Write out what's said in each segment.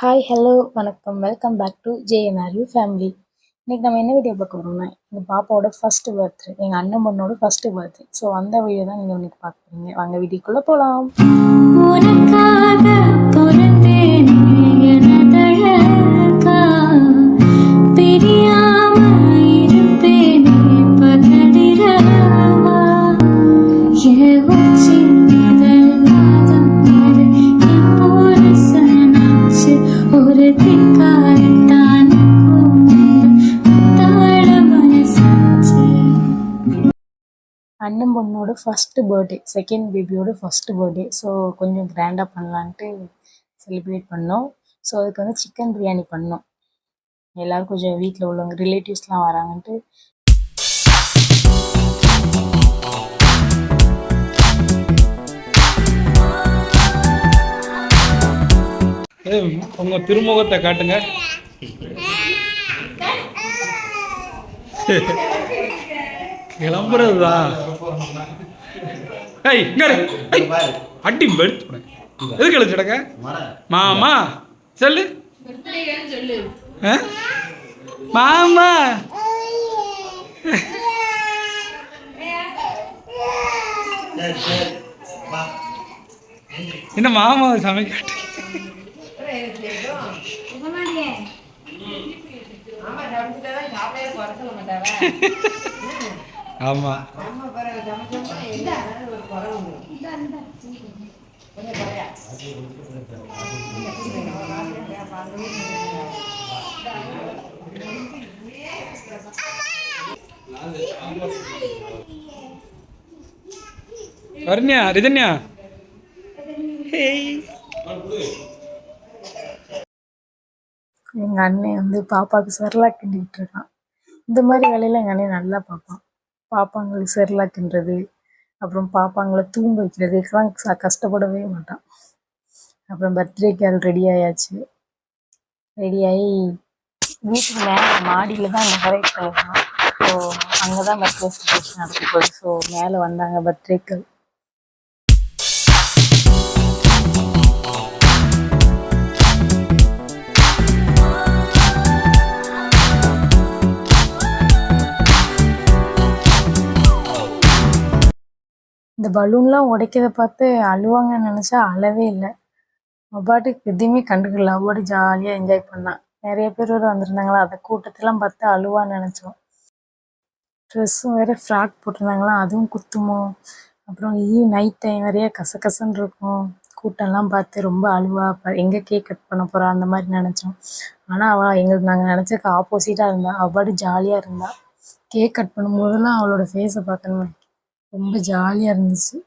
Hi, hello, வணக்கம். Welcome back to JNRU family. இன்றைக்கி நம்ம என்ன வீடியோ பார்க்க போகிறோம்னா, எங்கள் பாப்பாவோட ஃபஸ்ட்டு பர்த்டே, எங்கள் அண்ணன் பொண்ணோட ஃபஸ்ட்டு பர்த்டே. ஸோ அந்த வீடியோ தான் நீங்கள் இன்றைக்கி பார்க்குறீங்க. வாங்க வீடியோக்குள்ளே போகலாம். அண்ணன் பொண்ணோட ஃபஸ்ட்டு பர்த்டே, செகண்ட் பேபியோட ஃபஸ்ட்டு பர்த்டே. ஸோ கொஞ்சம் கிராண்டாக பண்ணலான்ட்டு செலிப்ரேட் பண்ணோம். ஸோ அதுக்கு வந்து சிக்கன் பிரியாணி பண்ணோம். எல்லோரும் கொஞ்சம் வீட்டில் உள்ளவங்க ரிலேட்டிவ்ஸ்லாம் வராங்கன்ட்டு உங்கள் திருமுகத்தை காட்டுங்க. கிளம்புறதுதான் அடி வெடுத்து எதுக்கு எழுச்சுடங்க மாமா சொல்லு மாமா என்ன மாமா சமைக்க ஆமா கருண்யா ரிதன்யா எங்கள் அண்ணன் வந்து பாப்பாவுக்கு செர்லாக் கிண்டிக்கிட்டு இருக்கான். இந்த மாதிரி வேலையில் எங்கள் அண்ணன் நல்லா பார்ப்பான். பாப்பாங்களுக்கு செர்லாக் கிண்டுறது, அப்புறம் பாப்பாங்களை தூங்க வைக்கிறது, இதெல்லாம் கஷ்டப்படவே மாட்டான். அப்புறம் பர்த்டே கேர்ள் ரெடி ஆயாச்சு. ரெடியாகி வீட்டுக்கு மேலே மாடியில் தான் டெக்கரேட் பண்ணிருக்கான். ஸோ அங்கே தான் பர்த்டே செலிப்ரேஷன் நடக்க போகுது. ஸோ மேலே வந்தாங்க பர்த்டே கேர்ள். இந்த பலூன்லாம் உடைக்கிறத பார்த்து அழுவாங்கன்னு நினச்சா அழவே இல்லை. பாட்டுக்கு எதுவுமே கண்டுக்கல. அவ்வாடு ஜாலியாக என்ஜாய் பண்ணான். நிறைய பேர் வேறு வந்திருந்தாங்களா, அந்த கூட்டத்தெல்லாம் பார்த்து அழுவான்னு நினச்சோம். ட்ரெஸ்ஸும் வேறு ஃப்ராக் போட்டிருந்தாங்களா, அதுவும் குத்துமோ. அப்புறம் நைட் டைம் நிறைய கசகசன்னு இருக்கும். கூட்டம்லாம் பார்த்து ரொம்ப அழுவா. எங்கே கேக் கட் பண்ண போகிறா அந்த மாதிரி நினச்சோம். ஆனால் அவள் நாங்கள் நினச்சதுக்கு ஆப்போசிட்டாக இருந்தாள். அவ்வாடு ஜாலியாக இருந்தாள். கேக் கட் பண்ணும்போதெல்லாம் அவளோட ஃபேஸை பார்க்கணுமே, ரொம்ப ஜாலியாக இருந்துச்சு.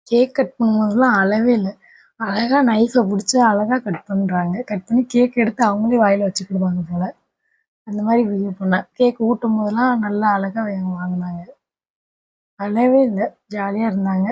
கேக் கட் பண்ணும்போதெல்லாம் அளவே இல்லை. அழகா நைஃபை பிடிச்சி அழகா கட் பண்ணுறாங்க. கட் பண்ணி கேக் எடுத்து அவங்களே வாயில் வச்சுக்கிடுவாங்க போல. அந்த மாதிரி பிஹேவ் பண்ணேன். கேக் ஊட்டும் போதெல்லாம் நல்லா அழகா வாங்கினாங்க. அளவே இல்லை, ஜாலியாக இருந்தாங்க.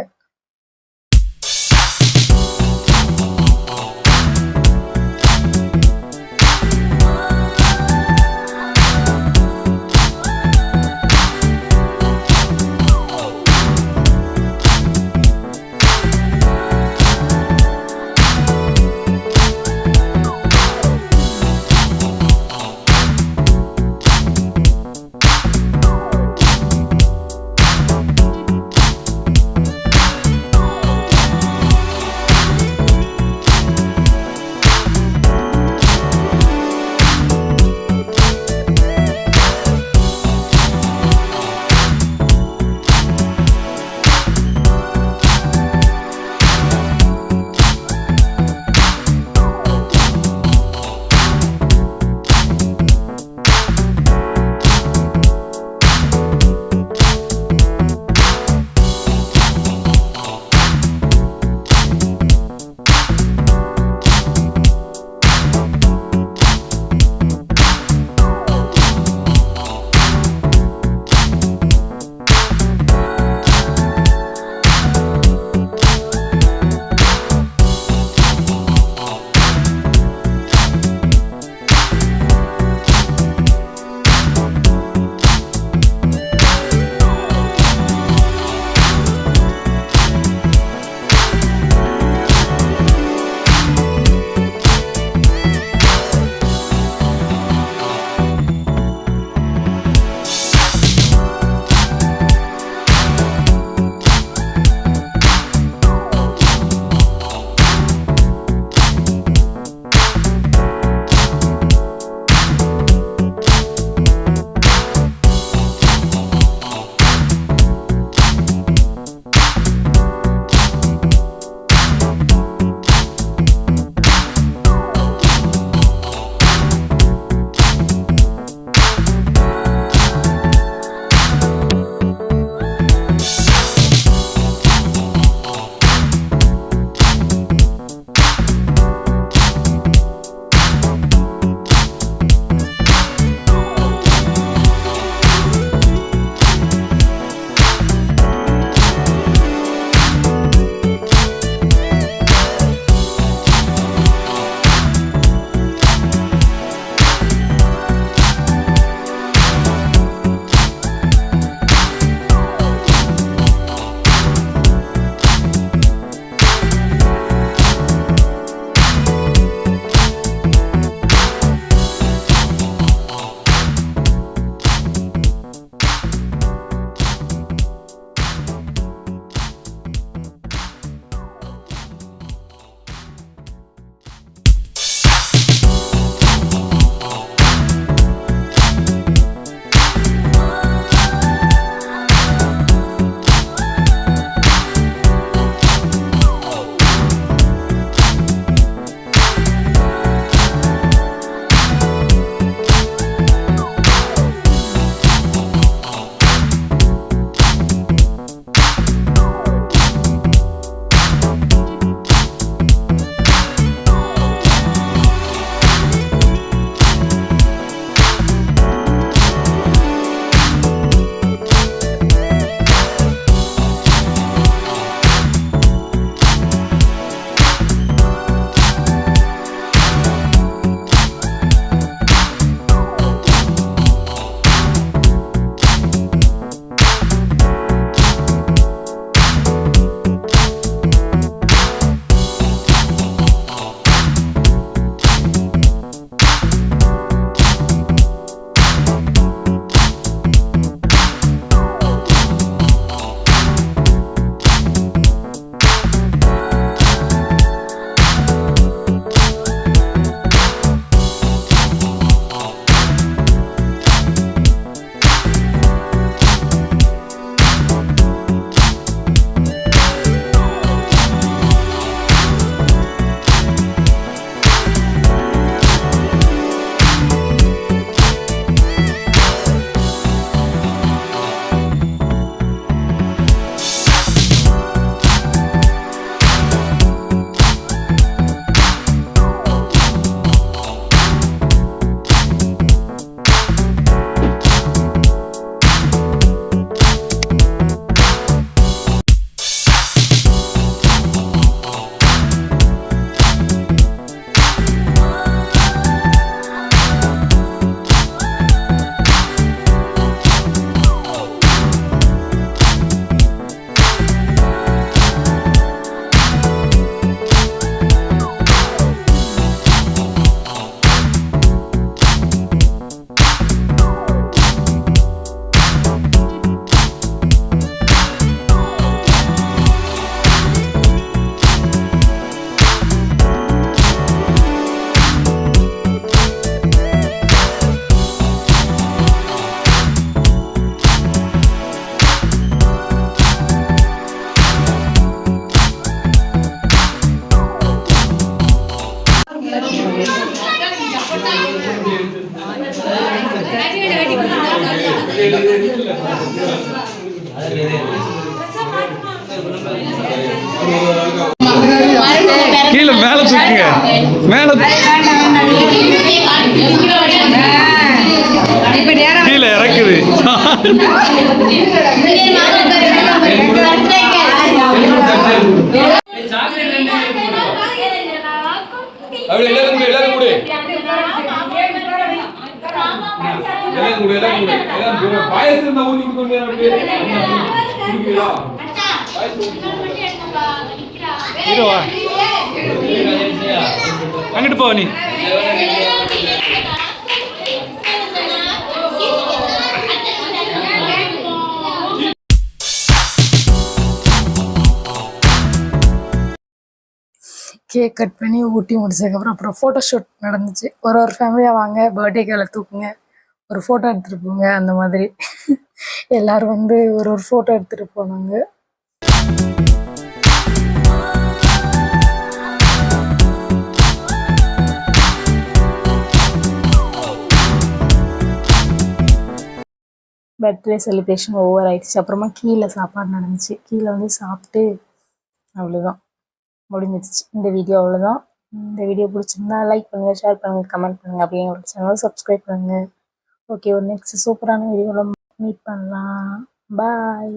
கீழே மேல தூக்குங்க, மேல கீழே இறக்குது. அங்கிட்டு போ நீ. கேக் கட் பண்ணி ஊட்டி முடிச்சதுக்கப்புறம் அப்புறம் ஃபோட்டோ ஷூட் நடந்துச்சு. ஒரு ஃபேமிலியாக வாங்க, பர்த்டே கேர்ளை தூக்குங்க, ஒரு ஃபோட்டோ எடுத்துகிட்டு போங்க, அந்த மாதிரி எல்லோரும் வந்து ஒரு ஃபோட்டோ எடுத்துகிட்டு போனாங்க. பர்த்டே செலிப்ரேஷன் ஓவர் ஆயிடுச்சு. அப்புறமா கீழே சாப்பாடு நடந்துச்சு. கீழே வந்து சாப்பிட்டு அவ்வளோதான், முடிஞ்சிடுச்சு இந்த வீடியோ. அவ்வளோதான். இந்த வீடியோ பிடிச்சிருந்தா லைக் பண்ணுங்கள், ஷேர் பண்ணுங்கள், கமெண்ட் பண்ணுங்கள். அப்படியே எங்களோட சேனலை சப்ஸ்கிரைப் பண்ணுங்கள். ஓகே, ஒரு நெக்ஸ்ட் சூப்பரான வீடியோவில் மீட் பண்ணலாம். பாய்.